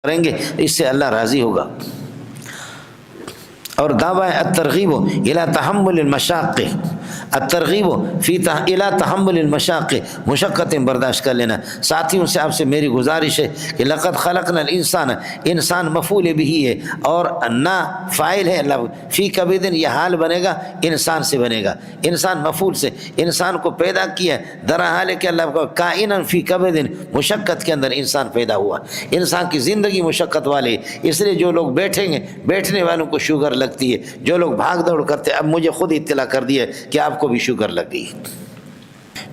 کریں گے اس سے اللہ راضی ہوگا۔ اور دعویٰ الترغیب الی تحمل المشاق، الترغیب فی الی تحمل المشاق، مشقتیں برداشت کر لینا۔ ساتھیوں سے آپ سے میری گزارش ہے کہ لقد خلقنا الانسان، انسان مفعول بھی ہے اور نہ فاعل ہے، فی کبد یہ حال بنے گا انسان سے بنے گا، انسان مفعول سے، انسان کو پیدا کیا درحال کہ اللہ کو کائنا فی کبد، مشقت کے اندر انسان پیدا ہوا، انسان کی زندگی مشقت والی، اس لیے جو لوگ بیٹھیں گے بیٹھنے والوں کو شوگر لگتی ہے، جو لوگ بھاگ دوڑ کرتے، اب مجھے خود اطلاع کر دیا کہ آپ کو بھی شوگر لگ گئی۔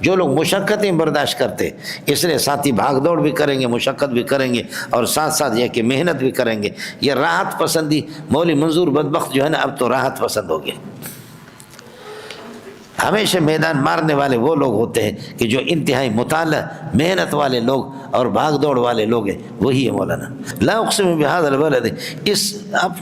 جو لوگ مشقتیں برداشت کرتے، اس لیے ساتھی بھاگ دوڑ بھی کریں گے، مشقت بھی کریں گے، اور ساتھ ساتھ یہ کہ محنت بھی کریں گے۔ یہ راحت پسندی، مولوی منظور بدبخت جو ہے نا اب تو راحت پسند ہو گیا۔ ہمیشہ میدان مارنے والے وہ لوگ ہوتے ہیں کہ جو انتہائی مطالعہ محنت والے لوگ اور بھاگ دوڑ والے لوگ ہیں، وہی ہے مولانا۔ لا اقسم بہذا البلد، اس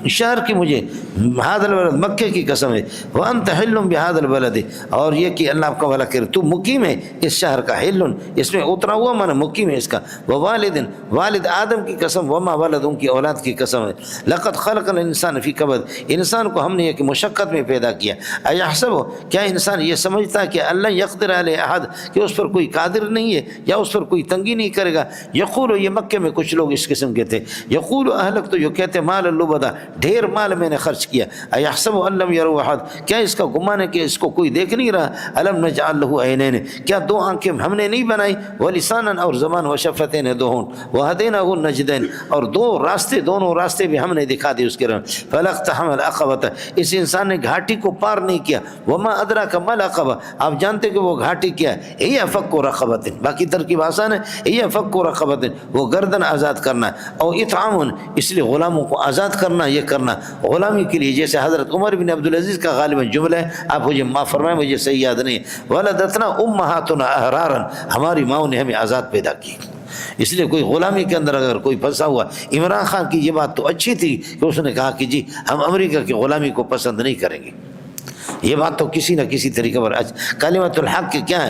شہر کی مجھے بہذا البلد مکے کی قسم ہے، وانت حل بہذا البلد، اور یہ کہ اللہ آپ کا بھلا کرے، تو مقیم ہے اس شہر کا، حل اس میں اترا ہوا مانا مقیم ہے اس کا، ووالد، والد آدم کی قسم، وما ولد ان کی اولاد کی قسم ہے، لقد خلقنا الانسان فی کبد، انسان کو ہم نے یہ کہ مشقت میں پیدا کیا۔ ایحسب، کیا انسان یہ سمجھتا ہے کہ اللہ یقدر علیہ احد، کہ اس پر کوئی قادر نہیں ہے یا اس پر کوئی تنگی نہیں کرے گا۔ یقول، یہ مکے میں کچھ لوگ اس قسم کے تھے، یقول اہلک، تو یہ کہتے مال لبدا، ڈھیر مال میں نے خرچ کیا۔ ایحسب ان لم یروا احد، کیا اس کا گمان ہے کہ اس کو کوئی دیکھ نہیں رہا۔ الم نجعل له عینین، کیا دو آنکھیں ہم نے نہیں بنائی، ولسانا اور زبان، وشفتین دو ہونٹ، وہدیناہ النجدین اور دو راستے، دونوں راستے بھی ہم نے دکھا دی اس کے رنگ۔ فلاقتحم العقبۃ، اس انسان نے گھاٹی کو پار نہیں کیا۔ وما ادراک ما العقبہ، آپ جانتے کہ وہ گھاٹی کیا ہے، یہ فک رقبۃ، باقی ترکیب آسان ہے، یہ فک رقبۃ، وہ گردن آزاد کرنا، اور اطعام، اس لیے غلاموں کو آزاد کرنا، یہ کرنا غلامی کے لیے، جیسے حضرت عمر بن عبدالعزیز کا غالباً جملہ ہے، آپ مجھے معاف فرمائیں مجھے صحیح یاد نہیں، ولدتنا امہاتنا احرارا، ہماری ماؤں نے ہمیں آزاد پیدا کی۔ اس لیے کوئی غلامی کے اندر اگر کوئی پھنسا ہوا، عمران خان کی یہ بات تو اچھی تھی کہ اس نے کہا کہ جی ہم امریکہ کی غلامی کو پسند نہیں کریں گے، یہ بات تو کسی نہ کسی طریقے پر کلمۃ الحق کی کیا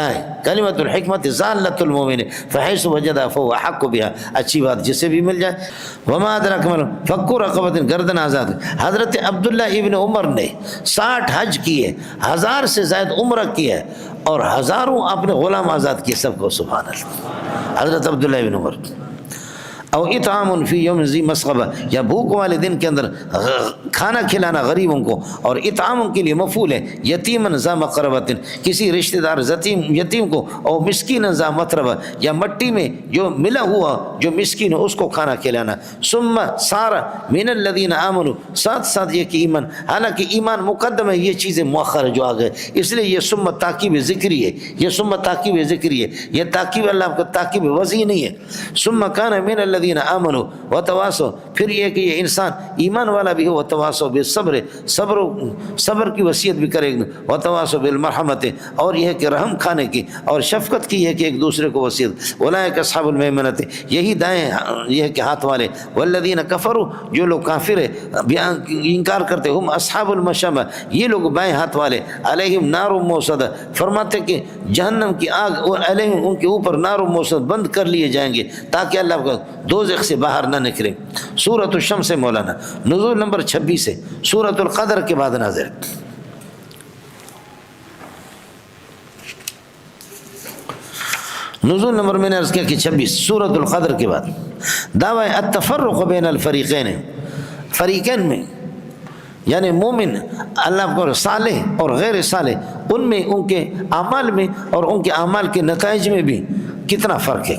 ہے کلمۃ الحکمت ضالۃ المؤمن فحیث وجدها فهو احق بها، اچھی بات جسے بھی مل جائے۔ وما ادراک ما فک رقبۃ، گردن آزاد۔ حضرت عبداللہ ابن عمر نے 60 حج کیے، 1000 سے زائد عمرہ کیا اور ہزاروں اپنے غلام آزاد کیے، سب کو سبحان اللہ، حضرت عبداللہ ابن عمر۔ او اطعام فی یوم ذی مسغبہ، یا بھوک والے دن کے اندر کھانا کھلانا غریبوں کو، اور اطعام کے لیے مفعول ہے، یتیما ذا مقربۃ، کسی رشتہ دار یتیم کو، اور مسکین ذا متربہ، یا مٹی میں جو ملا ہوا جو مسکین ہے اس کو کھانا کھلانا۔ ثم صار من الذین آمنوا، ساتھ ساتھ یہ کہ ایمان، حالانکہ ایمان مقدم ہے، یہ چیزیں مؤخر جو آ گئے، اس لیے یہ ثم تاکیب ذکری ہے، یہ ثم تاکیب ذکری ہے، یہ تاکیب اللہ کا تاکیب وضعی نہیں ہے۔ ثم کان من الذین آمنوا وتواصوا، پھر یہ کہ یہ انسان ایمان والا بھی ہو، وتواصوا بالصبر، صبر کی وصیت بھی کرے گا، وتواصوا بالمرحمت، اور یہ ہے کہ رحم کھانے کی اور شفقت کی ہے کہ ایک دوسرے کو وصیت۔ اولئک اصحاب المیمنۃ، یہی دائیں یہ ہے کہ ہاتھ والے، والذین کفروا، جو لوگ کافر ہے انکار کرتے، ہم اصحاب المشأمہ، یہ لوگ بائیں ہاتھ والے، علیہم نار موصدہ، فرماتے کہ جہنم کی آگ اور علیہم ان کے اوپر نار موصد بند کر لیے جائیں گے تاکہ اللہ کو دوزخ سے باہر نہ نکلے۔ سورۃ الشمس مولانا، نزول نمبر 26 ہے، سورۃ القدر کے بعد نازل۔ نزول نمبر میں نے عرض کیا کہ 26، سورۃ القدر کے بعد۔ دعوی التفرق بین الفریقین، فریقین میں یعنی مومن اللہ کو صالح اور غیر صالح، ان میں ان کے اعمال میں اور ان کے اعمال کے نتائج میں بھی کتنا فرق ہے۔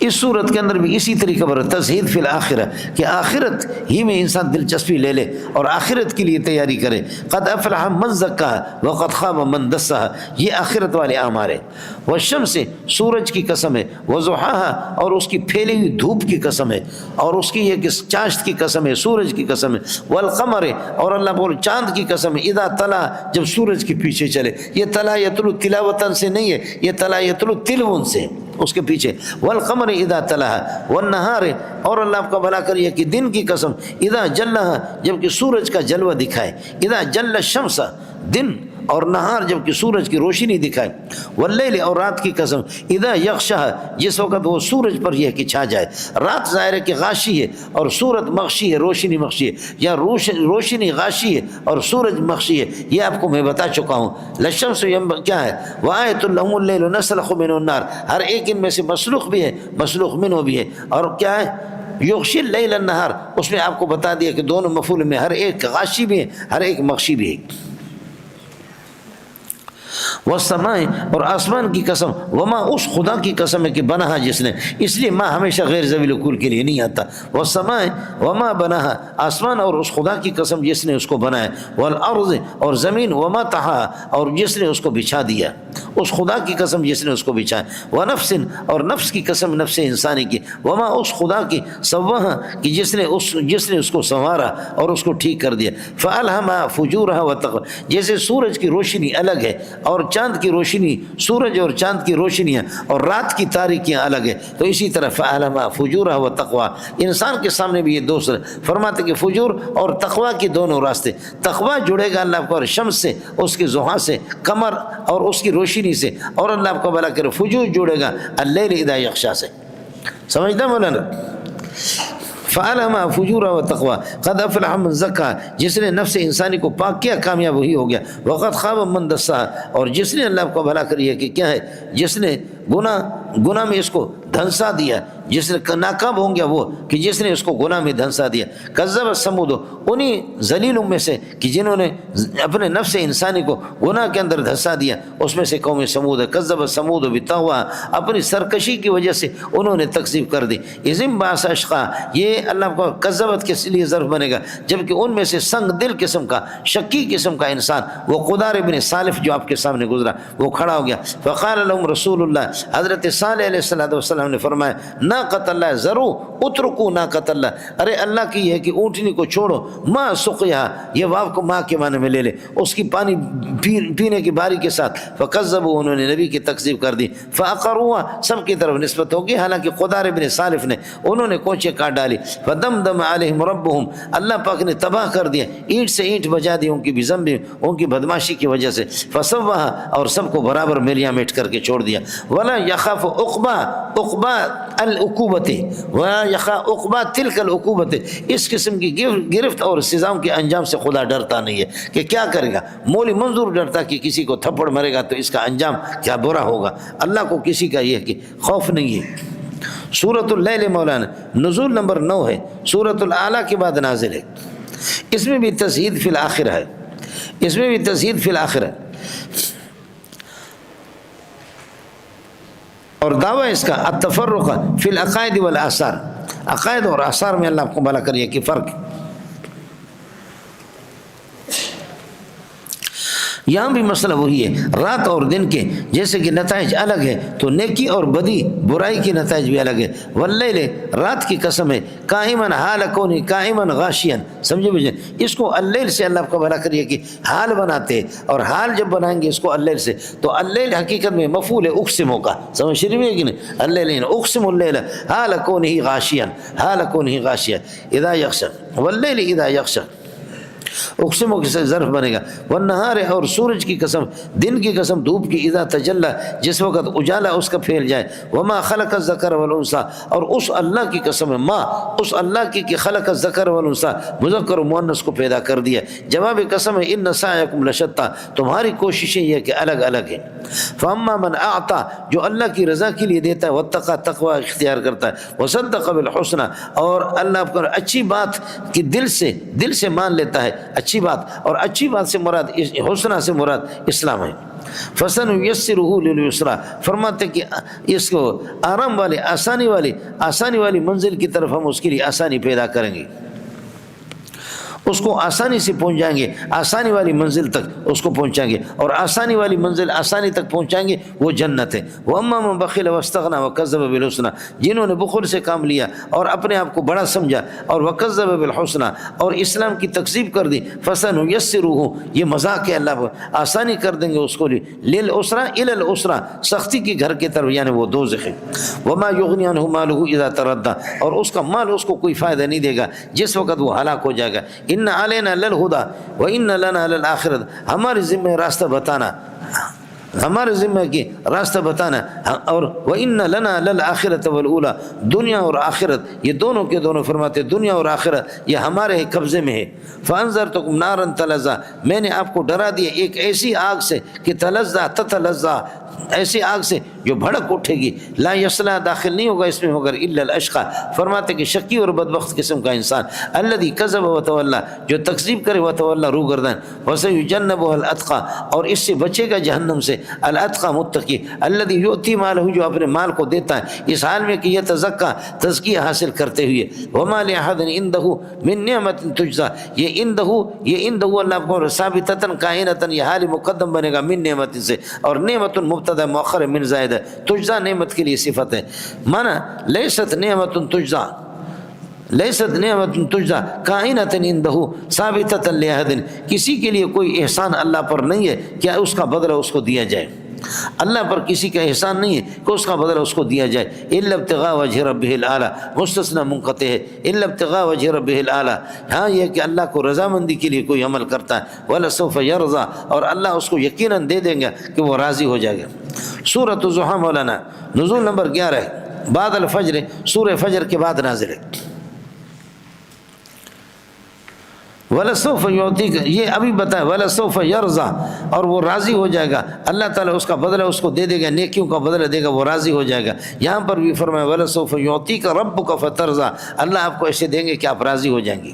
اس صورت کے اندر بھی اسی طریقے پر تزہید فی الآخرہ، کہ آخرت ہی میں انسان دلچسپی لے لے اور آخرت کے لیے تیاری کرے۔ قد افلح من زکاہا وقد خاب من دساہا، یہ آخرت والے اعمال ہیں۔ والشمس، سورج کی قسم ہے، وضحاہا، اور اس کی پھیلی ہوئی دھوپ کی قسم ہے، اور اس کی یہ کہ چاشت کی قسم ہے، سورج کی قسم ہے۔ والقمر، اور اللہ بول چاند کی قسم ہے، اذا طلع، جب سورج کے پیچھے چلے، یہ طلع یطلع تلاوتن سے نہیں ہے، یہ طلع یطلع تلون سے، اس کے پیچھے۔ والقمر اذا طلع، والنہار، اور اللہ آپ کا بھلا کریے کہ دن کی قسم، اذا جلہ، جب کہ سورج کا جلوہ دکھائے، اذا جل الشمس، دن اور نہار جب کہ سورج کی روشنی دکھائے، واللیل اور رات کی قسم اذا یغشا جس وقت وہ سورج پر یہ کہ چھا جائے۔ رات ظاہر ہے کہ غاشی ہے اور سورج مغشی ہے، روشنی مغشی ہے، یا روشنی غاشی ہے اور سورج مغشی ہے، یہ آپ کو میں بتا چکا ہوں۔ للشمس کیا ہے، وآیۃ لہم اللیل نسلخ منہ النار، ہر ایک ان میں سے مسلوق بھی ہے مسلوق منہ بھی ہے، اور کیا ہے یغشی اللیل النہار، اس میں آپ کو بتا دیا کہ دونوں مفعول میں ہر ایک غاشی بھی ہے ہر ایک مغشی بھی ہے۔ والسماء اور آسمان کی قسم، وما اس خدا کی قسم ہے کہ بناہا جس نے، اس لیے ماں ہمیشہ غیر ذویل الکل کے لیے نہیں آتا۔ والسماء وما بناہا، آسمان اور اس خدا کی قسم جس نے اس کو بنایا، والارض اور زمین وما طحاہا اور جس نے اس کو بچھا دیا، اس خدا کی قسم جس نے اس کو بچھایا، ونفس اور نفس کی قسم نفس انسانی کی، وما اس خدا کی سواہا کہ جس نے اس کو سنوارا اور اس کو ٹھیک کر دیا، فالہمہا فجورہا وتقواہا، جیسے سورج کی روشنی الگ ہے اور چاند کی روشنی، سورج اور چاند کی روشنیاں اور رات کی تاریکیاں الگ ہے، تو اسی طرح فعلما فجورہ و تقوا، انسان کے سامنے بھی یہ دو فرماتے کہ فجور اور تقوا کی دونوں راستے، تقوا جڑے گا اللہ کو شمس سے، اس کی ضحیٰ سے، قمر اور اس کی روشنی سے، اور اللہ کو بھلا کرے فجور جڑے گا اللیل اذا یغشا سے۔ سمجھتا مولانا؟ فعلما فجورا و تقوا قد افلح من زکا، جس نے نفس انسانی کو پاک کیا کامیاب وہی ہو گیا، وقد خاب من دسا، اور جس نے اللہ کو بھلا کری ہے کہ کیا ہے جس نے گناہ میں اس کو دھنسا دیا، جس نے ناکام ہوں گیا وہ کہ جس نے اس کو گناہ میں دھنسا دیا۔ کذب سمود، انہی ذلیلوں میں سے کہ جنہوں نے اپنے نفس انسانی کو گناہ کے اندر دھنسا دیا، اس میں سے قوم سمود ہے۔ کذب سمود بطغوا، اپنی سرکشی کی وجہ سے انہوں نے تکذیب کر دی۔ اذن باس اشقا، یہ اللہ کو کذبت کے لیے ظرف بنے گا، جبکہ ان میں سے سنگ دل قسم کا شکی قسم کا انسان وہ قدار بن صالف جو آپ کے سامنے گزرا وہ کھڑا ہو گیا۔ فقال لهم رسول اللہ، حضرت صالح علیہ السلام نے فرمایا، ناقۃ اللہ ضرور اترکو ناقۃ اللہ، ارے اللہ کی ہے کہ اونٹنی کو چھوڑو، ما سقیا، یہ واو کو ماں کے معنی میں لے لے، اس کی پانی پینے کی باری کے ساتھ، فکذبوا، انہوں نے نبی کی تکذیب کر دی، فاقروا، سب کی طرف نسبت ہوگی، حالانکہ قدار بن صالف نے انہوں نے کوچے کاٹ ڈالی، فدمدم علیہم ربہم، اللہ پاک نے تباہ کر دیا، اینٹ سے اینٹ بجا دی ان کی بذنب، ان کی بدماشی کی وجہ سے، فسواہا، اور سب کو برابر ملیاں میٹ کر کے چھوڑ دیا۔ ولا یخاف عقبہ العقوبت، ولا یخاف عقبہ تلک العقوبت، اس قسم کی گرفت اور سزاؤں کے انجام سے خدا ڈرتا نہیں ہے کہ کیا کرے گا۔ مولی منظور ڈرتا کہ کسی کو تھپڑ مرے گا تو اس کا انجام کیا برا ہوگا، اللہ کو کسی کا یہ کہ خوف نہیں ہے۔ سورۃ اللیل مولانا نزول نمبر 9 ہے، سورۃ الاعلیٰ کے بعد نازل ہے، اس میں بھی تزہید فی الآخرہ ہے، اس میں بھی تزہید فی الآخرہ ہے، اور دعویٰ اس کا التفرق فی العقائد والآثار، عقائد اور آثار میں اللہ کو بھلا کریے کہ فرق۔ یہاں بھی مسئلہ وہی ہے، رات اور دن کے جیسے کہ نتائج الگ ہے تو نیکی اور بدی برائی کی نتائج بھی الگ ہے۔ واللیل، رات کی قسم ہے، قائماً حال کونی قائماً غاشیاً، سمجھے بھائی، اس کو اللیل سے اللہ کو بھلا کریے کہ حال بناتے، اور حال جب بنائیں گے اس کو اللیل سے تو اللیل حقیقت میں مفعول ہے اقسموں کا، سمجھ شریف ہے کہ نہیں، اللیل اقسم اللیل حال کونہ غاشیاً، حال کونہ غاشیاً اذا یغشی، واللیل اذا یغشی، اقسموں کے سے ظرف بنے گا۔ والنہار، اور سورج کی قسم، دن کی قسم، دھوپ کی، اذا تجلی، جس وقت اجالا اس کا پھیل جائے، وما خلق الذکر والانثی، اور اس اللہ کی قسم ہے، ماں اس اللہ کی کہ خلق الذکر والانثی، مذکر و مؤنث کو پیدا کر دیا، جواب قسم ہے، ان سعیکم لشتی، تمہاری کوششیں یہ کہ الگ الگ ہیں۔ فاما من اعطی، جو اللہ کی رضا کے لیے دیتا ہے، واتقی، تقوی اختیار کرتا ہے، وصدق بالحسنی، اور اللہ پر اچھی بات کی دل سے مان لیتا ہے اچھی بات، اور اچھی بات سے مراد حسنہ سے مراد اسلام ہے۔ فَسَنُيَسِّرُهُ لِلْيُسْرَى، فرماتے کہ اس کو آرام والے آسانی والی منزل کی طرف ہم اس کے لیے آسانی پیدا کریں گے، اس کو آسانی سے پہنچ جائیں گے، آسانی والی منزل تک اس کو پہنچائیں گے، اور آسانی والی منزل آسانی تک پہنچائیں گے وہ جنت ہے۔ وَأَمَّا مَنْ بَخِلَ وَاسْتَغْنَى وَكَذَّبَ بِالْحُسْنَى، جنہوں نے بخل سے کام لیا اور اپنے آپ کو بڑا سمجھا، اور وَكَذَّبَ بِالْحُسْنَى، اور اسلام کی تکذیب کر دی، فَسَنُيَسِّرُهُ، یہ مذاق ہے، اللہ آسانی کر دیں گے اس کو لِلْعُسْرَى إِلَى الْعُسْرَى، سختی کی گھر کی طرف، یعنی وہ دوزخ ہے۔ وَمَا يُغْنِي عَنْهُ مَالُهُ إِذَا تَرَدَّى، اور اس کا مال اس کو کوئی فائدہ نہیں دے گا جس وقت وہ ہلاک ہو جائے گا۔ ان علینا للہدی و ان لنا للآخرۃ، ہمارے ذمہ راستہ بتانا، ہمارے ذمہ کی راستہ بتانا، اور وَإِنَّ لَنَا لَلْآخِرَةَ وَالْأُولَى، دنیا اور آخرت یہ دونوں کے دونوں فرماتے دنیا اور آخرت یہ ہمارے قبضے میں ہے۔ فَأَنذَرْتُكُمْ نَارًا تَلَظَّىٰ، میں نے آپ کو ڈرا دیا ایک ایسی آگ سے کہ تلظّیٰ تتلظّیٰ، ایسی آگ سے جو بھڑک اٹھے گی، لا یصلیٰ داخل نہیں ہوگا اس میں مگر الا الاشقیٰ، فرماتے کہ شقی اور بدبخت قسم کا انسان، الذی کذب وتولیٰ، جو تکذیب کرے وتولیٰ روگردان، وسیجنبها الاتقیٰ، اور اس سے بچے گا جہنم سے، الاتقیٰ متقی، الذی یؤتی مالہ، جو اپنے مال کو دیتا ہے اس حال میں کہ یتزکیٰ تزکیہ حاصل کرتے ہوئے، وما لأحد عنده من نعمت تجزیٰ، یہ عنده اللہ کو ثابتتاً کائنتاً، یہ حال مقدم بنے گا من نعمت سے، اور نعمت مبتدا مؤخر من زائد ہے، تجزا نعمت کے لیے صفت ہے، مانا لیست نعمت تجزا، لیست نعمت تجزا کائنۃ عنده ثابتۃ لأحد، کسی کے لیے کوئی احسان اللہ پر نہیں ہے کیا اس کا بدلہ اس کو دیا جائے، اللہ پر کسی کا احسان نہیں ہے کہ اس کا بدلہ اس کو دیا جائے، الا ابتغاء وجہ ربہ الاعلی، مستثنی منقطع ہے، الا ابتغاء وجہ ربہ الاعلی، ہاں یہ کہ اللہ کو رضامندی کے لیے کوئی عمل کرتا ہے، ولسوف یرضی، اور اللہ اس کو یقیناً دے دیں گا کہ وہ راضی ہو جائے گا۔ سورۃ الضحیٰ مولانا نزول نمبر 11 ہے، بعد الفجر، سورہ فجر کے بعد نازل ہے۔ وَلَسَوْفَ يُعْطِيكَ، یہ ابھی بتایا، وَلَسَوْفَ يَرْضَىٰ، اور وہ راضی ہو جائے گا، اللہ تعالیٰ اس کا بدلہ اس کو دے دے گا، نیکیوں کا بدلہ دے گا، وہ راضی ہو جائے گا۔ یہاں پر بھی فرمایا وَلَسَوْفَ يُعْطِيكَ رَبُّكَ فَتَرْضَىٰ، اللہ آپ کو ایسے دیں گے کہ آپ راضی ہو جائیں گے۔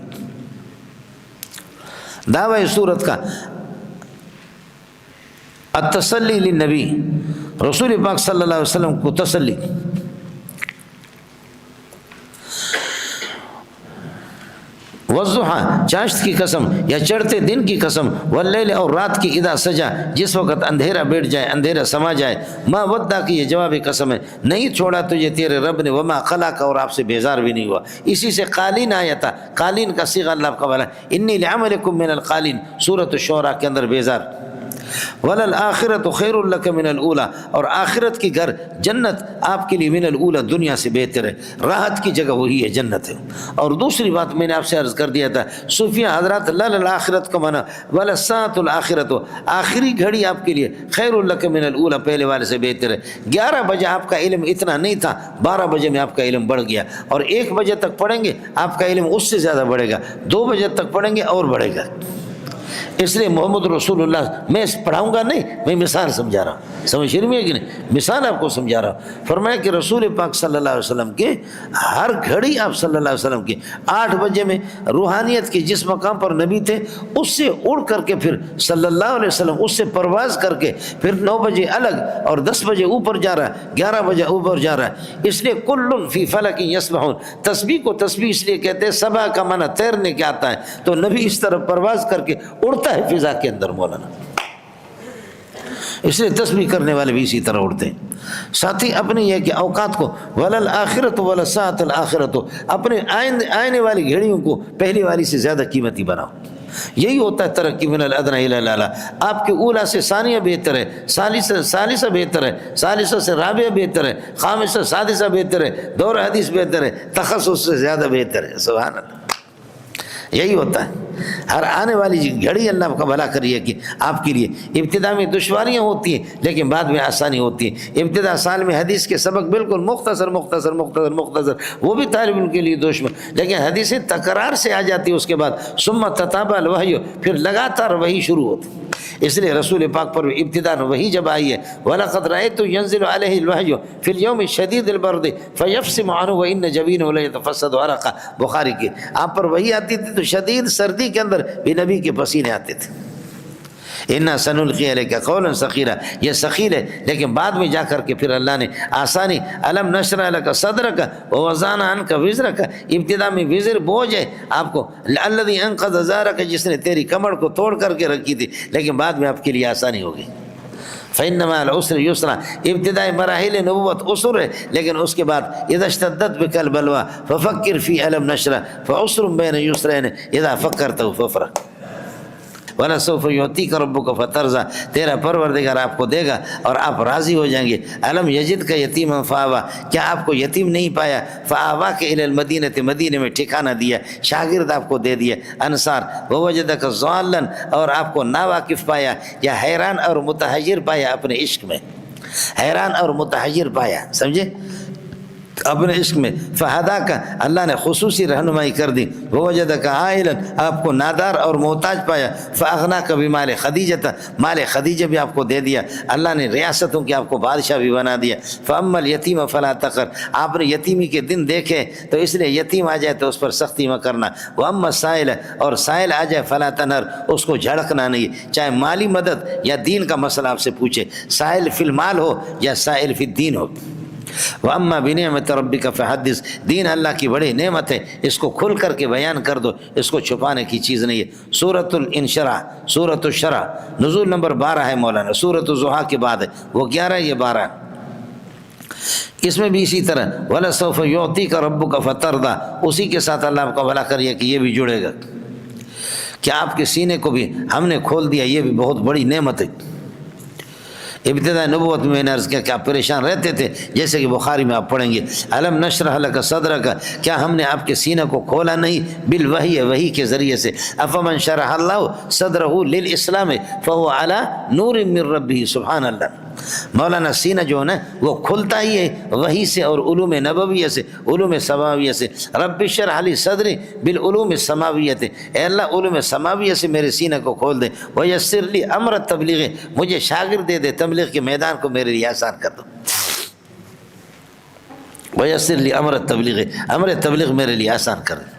دعوی سورت کا التسلی للنبی، رسول پاک صلی اللہ علیہ وسلم کو تسلی، والضحیٰ، چاشت کی قسم یا چڑھتے دن کی قسم، واللیل، اور رات کی اذا سجا، جس وقت اندھیرا بیٹھ جائے، اندھیرا سما جائے، ما ودع کی یہ جواب قسم ہے، نہیں چھوڑا تجھے تیرے رب نے، وما خلاق، اور آپ سے بیزار بھی نہیں ہوا۔ اسی سے قالین آیا تھا، قالین کا صیغہ اللہ کا والا، انی لعملکم من القالین، سورۃ الشعراء کے اندر بیزار۔ وَلَلْآخِرَةُ خَيْرٌ لَكَ مِنَ الْأُولَىٰ، اور آخرت کی گھر جنت آپ کے لیے من الأولى، دنیا سے بہتر ہے، راحت کی جگہ وہی ہے، جنت ہے۔ اور دوسری بات میں نے آپ سے عرض کر دیا تھا، صوفیہ حضرات للآخرت کو مانا وَلَسَّاعَةُ الْآخِرَةُ، آخری گھڑی آپ کے لیے خَيْرٌ لَكَ مِنَ الْأُولَىٰ، پہلے والے سے بہتر ہے۔ 11 بجے آپ کا علم اتنا نہیں تھا، 12 بجے میں آپ کا علم بڑھ گیا، اور 1 بجے تک پڑھیں گے آپ کا علم اس سے زیادہ بڑھے گا، 2 بجے تک پڑھیں گے اور بڑھے گا۔ اس لیے محمد رسول اللہ، میں پڑھاؤں گا نہیں، میں مثال سمجھا رہا ہوں، سمجھ رہی ہے کہ نہیں، مثال آپ کو سمجھا رہا ہوں۔ فرمایا کہ رسول پاک صلی اللہ علیہ وسلم کے ہر گھڑی، آپ صلی اللہ علیہ وسلم کی 8 بجے میں روحانیت کے جس مقام پر نبی تھے اس سے اڑ کر کے پھر صلی اللہ علیہ وسلم اس سے پرواز کر کے پھر 9 بجے الگ اور 10 بجے اوپر جا رہا ہے، 11 بجے اوپر جا رہا ہے۔ اس لیے کل فی فلک یسبحون، تسبیح کو تسبیح اس لیے کہتے ہیں، سبا کا معنی تیرنے کے آتا ہے، تو نبی اس طرح پرواز کر کے اڑتا ہے فضا کے اندر مولانا، اس لیے تسبیح کرنے والے بھی اسی طرح اڑتے ہیں۔ ساتھ ہی اپنے یہ کہ اوقات کو وَلَلْآخِرَةُ وَلَسَّاعَةُ الْآخِرَةُ، اپنے آنے والی گھڑیوں کو پہلی والی سے زیادہ قیمتی بناؤ۔ یہی ہوتا ہے ترقی، من الادنی الی الاعلی، آپ کے اولا سے ثانیہ بہتر ہے، ثالثہ بہتر ہے، ثالثہ سے رابعہ بہتر ہے، خامسہ سادسہ بہتر ہے، دور حدیث بہتر ہے، تخصص سے زیادہ بہتر ہے۔ سبحان اللہ، یہی ہوتا ہے۔ ہر آنے والی گھڑی اللہ کا بھلا کریے کہ آپ کے لیے ابتدا میں دشواریاں ہوتی ہیں لیکن بعد میں آسانی ہوتی ہے۔ ابتدا سال میں حدیث کے سبق بالکل مختصر مختصر مختصر مختصر، وہ بھی طالب علم کے لیے دشمن، لیکن حدیثیں تکرار سے آ جاتی ہے، اس کے بعد ثم تتابع الوحی، پھر لگاتار وحی شروع ہوتی۔ اس لیے رسول پاک پر ابتدا وحی جب آئی ہے، وَلَقَدْ رَأَيْتُ يَنزِلُ عَلَيْهِ الْوَحْيُ فِي الْيَوْمِ الشَّدِيدِ الْبَرْدِ فَيَفْصِمُ عَنْهُ وَإِنَّ جَبِينَهُ لَيَتَفَسَّدُ عَرَقًا، بخاری کی۔ آپ پر وحی آتی تھی تو شدید سردی کے اندر بھی نبی کے پسینے آتے تھے۔ اِنَّا سَنُلْقِي عَلَيْكَ قَوْلًا ثَقِيلًا، یہ ثقیل ہے، لیکن بعد میں جا کر کے پھر اللہ نے آسانی، أَلَمْ نَشْرَحْ لَكَ صَدْرَكَ وَوَضَعْنَا عَنْكَ وِزْرَكَ، ابتدا میں وزر بوجھ ہے آپ کو، الَّذِي أَنقَضَ ظَهْرَكَ، جس نے تیری کمر کو توڑ کر کے رکھی تھی، لیکن بعد میں آپ کے لیے آسانی ہوگی۔ فَإِنَّ مَعَ الْعُسْرِ يُسْرًا، ابتدائی مراحل نبوت عسر ہے، لیکن اس کے بعد اِذَا اشْتَدَّتْ بِكَ الْبَلْوَىٰ فَفَكِّرْ فِي أَلَمْ نَشْرَحْ فَعُسْرٌ بَيْنَ يُسْرَيْنِ إِذَا فَكَّرْتَ فَافْرَحْ۔ وَلَسَوْفَ يُعْطِيكَ رَبُّكَ فَتَرْضَىٰ، تیرا پروردگار آپ کو دے گا اور آپ راضی ہو جائیں گے۔ الم یجد کا یتیما فآوا، کیا آپ کو یتیم نہیں پایا؟ فآوا کے الی المدینہ، مدینے میں ٹھکانہ دیا، شاگرد آپ کو دے دیا انصار۔ ووجدک ضالا، اور آپ کو ناواقف پایا یا حیران اور متحیر پایا اپنے عشق میں، حیران اور متحیر پایا، سمجھے، اپنے عشق میں۔ فہدا کا، اللہ نے خصوصی رہنمائی کر دی۔ ووجدک عائلا، آپ کو نادار اور محتاج پایا۔ فاغناک بمال خدیجہ، مال خدیجہ بھی آپ کو دے دیا، اللہ نے ریاستوں کے آپ کو بادشاہ بھی بنا دیا۔ فاما الیتیم فلا تقر، آپ نے یتیمی کے دن دیکھے تو اس لیے یتیم آ جائے تو اس پر سختی مت کرنا۔ واما السائل، اور سائل آ جائے فلا تنہر، اس کو جھڑکنا نہیں، چاہے مالی مدد یا دین کا مسئلہ آپ سے پوچھے، سائل فی المال ہو یا سائل فی الدین ہو۔ وَأَمَّا بِنِعْمَةِ رَبِّكَ فَحَدِّثْ، دین اللہ کی بڑی نعمت ہے، اس کو کھل کر کے بیان کر دو، اس کو چھپانے کی چیز نہیں ہے۔ سورۃ الانشراح، سورۃ الشرح، نزول نمبر 12 ہے مولانا، سورۃ الضحیٰ کے بعد ہے، وہ 11 یہ 12۔ اس میں بھی اسی طرح وَلَسَوْفَ يُعْطِيكَ رَبُّكَ فَتَرْضَىٰ، اسی کے ساتھ اللہ آپ کا بھلا کریے کہ یہ بھی جڑے گا کہ آپ کے سینے کو بھی ہم نے کھول دیا، یہ بھی بہت بڑی نعمت ہے۔ ابتداء نبوت میں نے عرض کیا کہ آپ پریشان رہتے تھے، جیسے کہ بخاری میں آپ پڑھیں گے، الم نشرح لک صدرک، کیا ہم نے آپ کے سینہ کو کھولا نہیں، بالوحی، وحی کے ذریعے سے۔ افمن شرح اللہ صدرہ للاسلام فهو علی نور من ربہ، سبحان اللہ۔ مولانا سینہ جو ہے نا وہ کھلتا ہی ہے وحی سے اور علوم نبویہ سے، علوم سماویہ سے۔ رب اشرح لی صدری بالعلوم السماویہ، اے اللہ علوم سماویہ سے میرے سینہ کو کھول دے۔ ویسر لی امر تبلیغ، مجھے شاگرد دے دے، تبلیغ کے میدان کو میرے لیے آسان کر دو۔ ویسر لی امر تبلیغ، امر تبلیغ میرے لیے آسان کر دو،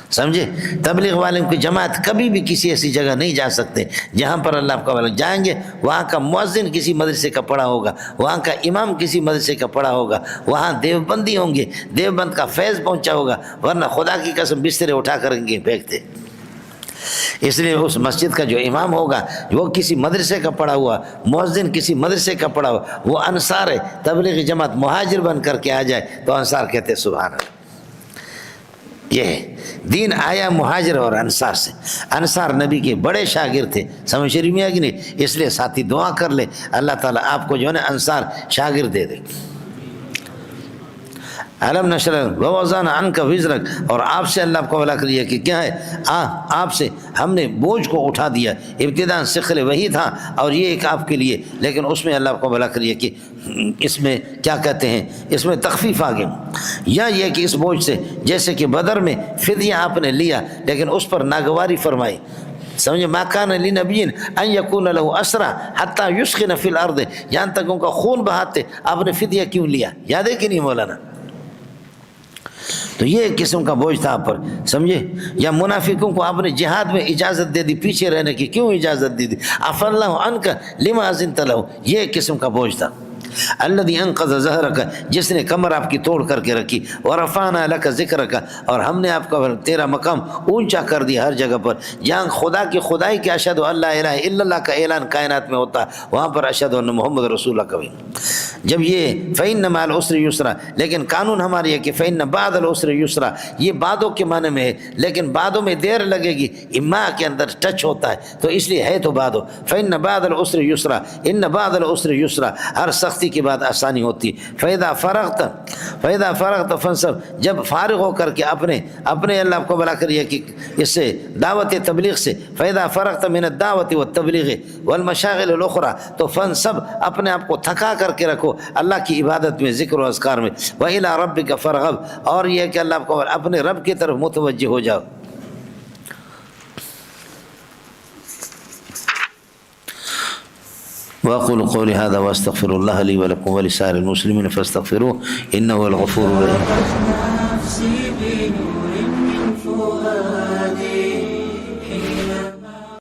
سمجھے۔ تبلیغ والوں کی جماعت کبھی بھی کسی ایسی جگہ نہیں جا سکتے جہاں پر اللہ آپ کا والا جائیں گے، وہاں کا مؤذن کسی مدرسے کا پڑھا ہوگا، وہاں کا امام کسی مدرسے کا پڑھا ہوگا، وہاں دیوبندی ہوں گے، دیوبند کا فیض پہنچا ہوگا، ورنہ خدا کی قسم بسترے اٹھا کر کے پھینکتے۔ اس لیے اس مسجد کا جو امام ہوگا وہ کسی مدرسے کا پڑھا ہوا، مؤذن کسی مدرسے کا پڑھا ہوا، وہ انصار ہے۔ تبلیغی جماعت مہاجر بن کر کے آ جائے تو انصار کہتے سبحان اللہ۔ یہ ہے دین آیا مہاجر اور انصار سے۔ انصار نبی کے بڑے شاگرد تھے، سمجھ شریف میں کہ نہیں؟ اس لیے ساتھی دعا کر لے اللہ تعالیٰ آپ کو جو ہے نا انصار شاگرد دے دے۔ علم نشرح ووضعنا عنک وزرک، اور آپ سے اللہ آپ کو بھلا کریے کہ کیا ہے، آپ سے ہم نے بوجھ کو اٹھا دیا۔ ابتداء ثقل وہی تھا اور یہ ایک آپ کے لیے، لیکن اس میں اللہ آپ کو بھلا کریے کہ اس میں کیا کہتے ہیں، اس میں تخفیف آ گیا، یا یہ کہ اس بوجھ سے جیسے کہ بدر میں فدیہ آپ نے لیا لیکن اس پر ناگواری فرمائی، سمجھے۔ ما کان لنبی ان یکون له اسرى حتى یسخن فی الارض، یہاں تک ان کا خون بہاتے آپ نے فدیہ کیوں لیا، یاد ہے کہ نہیں مولانا؟ تو یہ ایک قسم کا بوجھ تھا آپ پر، سمجھے۔ یا منافقوں کو آپ نے جہاد میں اجازت دے دی، پیچھے رہنے کی کیوں اجازت دے دی؟ عفى الله عنك لما اذنت له، یہ ایک قسم کا بوجھ تھا۔ الذي انقذ ظهرك، جس نے کمر آپ کی توڑ کر کے رکھی۔ ورفعنا لك ذکرك، اور ہم نے آپ کا تیرا مقام اونچا کر دیا ہر جگہ پر، جہاں خدا کی خدائی کے اشہد ان لا الہ الا اللہ کا اعلان کائنات میں ہوتا، وہاں پر اشہد ان محمد رسول اللہ کا بھی۔ جب یہ فإن مع العسر یسرا، لیکن قانون ہماری ہے کہ فإن بعد العسر یسرا، یہ بعدوں کے معنی میں ہے، لیکن بعدوں میں دیر لگے گی، اما کے اندر ٹچ ہوتا ہے تو اس لیے ہے تو بعدوں۔ فإن بعد العسر یسرا، ان بعد العسر یسرا، ہر سختی کے بعد آسانی ہوتی۔ فإذا فرغت فانصب، جب فارغ ہو کر کے اپنے اللہ کو بلا کریے کہ اس سے دعوت تبلیغ سے، فإذا فرغت من الدعوت والتبلیغ والمشاغل الاخرى، تو فانصب، اپنے آپ کو تھکا کر کے رکھو اللہ کی عبادت میں، ذکر و اذکار میں۔ وإلى ربك فارغب، اور یہ کہ اللہ کو اپنے رب کی طرف متوجہ ہو جاؤ۔ وأقول قولي هذا وأستغفر الله لي ولكم ولسائر المسلمين فاستغفروه إنه هو الغفور الرحيم.